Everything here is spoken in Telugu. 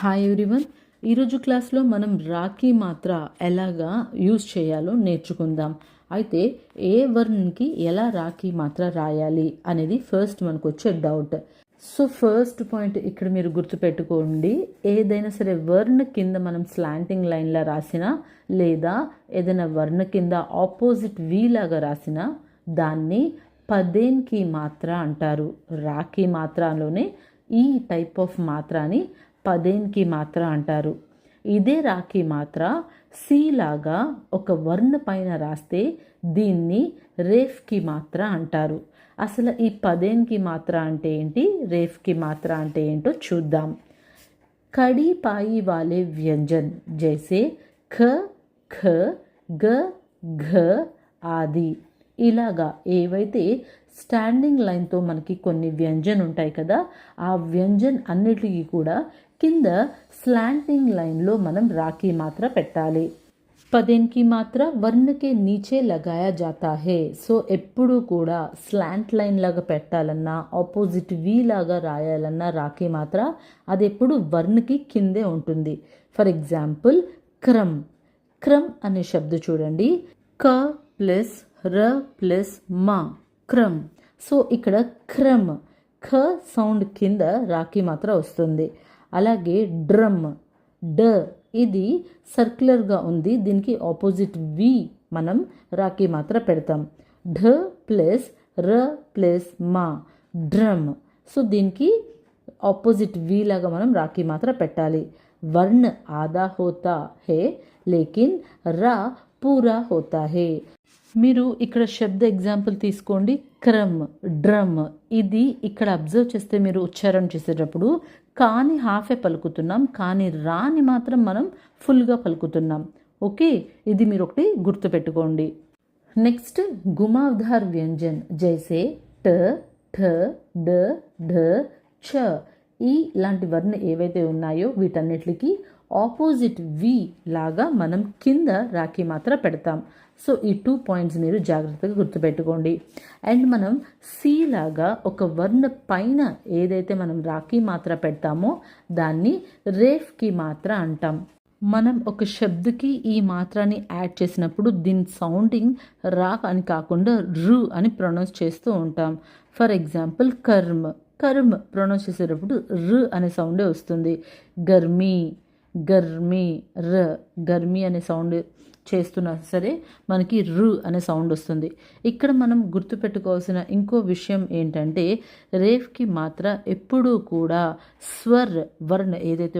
Hi everyone. ఈరోజు క్లాస్లో మనం రాఖీ మాత్ర ఎలాగా యూజ్ చేయాలో నేర్చుకుందాం. అయితే ఏ వర్ణకి ఎలా రాఖీ మాత్ర రాయాలి అనేది ఫస్ట్ మనకు వచ్చే డౌట్. సో ఫస్ట్ పాయింట్ ఇక్కడ మీరు గుర్తుపెట్టుకోండి, ఏదైనా సరే వర్ణ కింద మనం స్లాంటింగ్ లైన్లా రాసినా లేదా ఏదైనా వర్ణ కింద ఆపోజిట్ వి లాగా రాసినా దాన్ని పదేన్కి మాత్ర అంటారు. రాఖీ మాత్రలోనే ఈ టైప్ ఆఫ్ మాత్రని పదేన్కి మాత్ర అంటారు. ఇదే రాఖీ మాత్ర సి లాగా ఒక వర్ణ పైన రాస్తే దీన్ని రేఫ్కి మాత్ర అంటారు. అసలు ఈ పదేన్కి మాత్ర అంటే ఏంటి, రేఫ్కి మాత్ర అంటే ఏంటో చూద్దాం. కడి పాయి వాలే వ్యంజన్ జైసే ఖ ఖ గ ఘ ఆది ఇలాగా ఏవైతే స్టాండింగ్ లైన్తో మనకి కొన్ని వ్యంజన్ ఉంటాయి కదా, ఆ వ్యంజన్ అన్నిటికీ కూడా కింద స్లాంటింగ్ లైన్లో మనం రాఖీ మాత్ర పెట్టాలి. పదేన్కి మాత్ర వర్ణకే నీచే లగాయా జాతా హే. సో ఎప్పుడు కూడా స్లాంట్ లైన్ లాగా పెట్టాలన్నా ఆపోజిట్ వి లాగా రాయాలన్నా రాఖీ మాత్ర అది ఎప్పుడు వర్ణకి కిందే ఉంటుంది. ఫర్ ఎగ్జాంపుల్ క్రమ్. క్రమ్ అనే శబ్ద చూడండి, క ప్లస్ ర ప్లస్ మా, క్రమ్. సో ఇక్కడ క్రమ్ ఖ సౌండ్ కింద రాఖీ మాత్ర వస్తుంది. అలాగే డ్రమ్, డ ఇది సర్క్యులర్గా ఉంది, దీనికి ఆపోజిట్ వి మనం రాఖీ మాత్ర పెడతాం. ఢ ప్లస్ ర ప్లస్ మా, డ్రమ్. సో దీనికి ఆపోజిట్ వి లాగా మనం రాఖీ మాత్ర పెట్టాలి. వర్ణ ఆదా హోతా హే లేకిన్ రా పూరా హోతా హే. మీరు ఇక్కడ శబ్ద ఎగ్జాంపుల్ తీసుకోండి, క్రమ్, డ్రమ్. ఇది ఇక్కడ అబ్జర్వ్ చేస్తే మీరు ఉచ్చారణ చేసేటప్పుడు కాని హాఫే పలుకుతున్నాం, కానీ రాని మాత్రం మనం ఫుల్గా పలుకుతున్నాం. ఓకే, ఇది మీరు ఒకటి గుర్తుపెట్టుకోండి. నెక్స్ట్ గుమావ్ధార్ వ్యంజన్ జైసే ట ఠ డ ఢ ఛ. ఈ లాంటి వర్ణ ఏవైతే ఉన్నాయో వీటన్నిటికి ఆపోజిట్ వి లాగా మనం కింద రాఖీ మాత్ర పెడతాం. సో ఈ 2 పాయింట్స్ మీరు జాగ్రత్తగా గుర్తుపెట్టుకోండి. అండ్ మనం సి లాగా ఒక వర్ణ పైన ఏదైతే మనం రాఖీ మాత్ర పెడతామో దాన్ని రేఫ్కి మాత్ర అంటాం. మనం ఒక శబ్దకి ఈ మాత్రాన్ని యాడ్ చేసినప్పుడు దీని సౌండింగ్ రా అని కాకుండా రు అని ప్రొనౌన్స్ చేస్తూ ఉంటాం. ఫర్ ఎగ్జాంపుల్ కర్మ్. కర్మ్ ప్రొనౌన్స్ చేసేటప్పుడు రు అనే సౌండే వస్తుంది. గర్మీ, గర్మీ, ర, గర్మీ అనే సౌండ్ చేస్తున్నా సరే మనకి రు అనే సౌండ్ వస్తుంది. ఇక్కడ మనం గుర్తుపెట్టుకోవాల్సిన ఇంకో విషయం ఏంటంటే రేఫ్కి మాత్ర ఎప్పుడూ కూడా స్వర్ వర్ణ ఏదైతే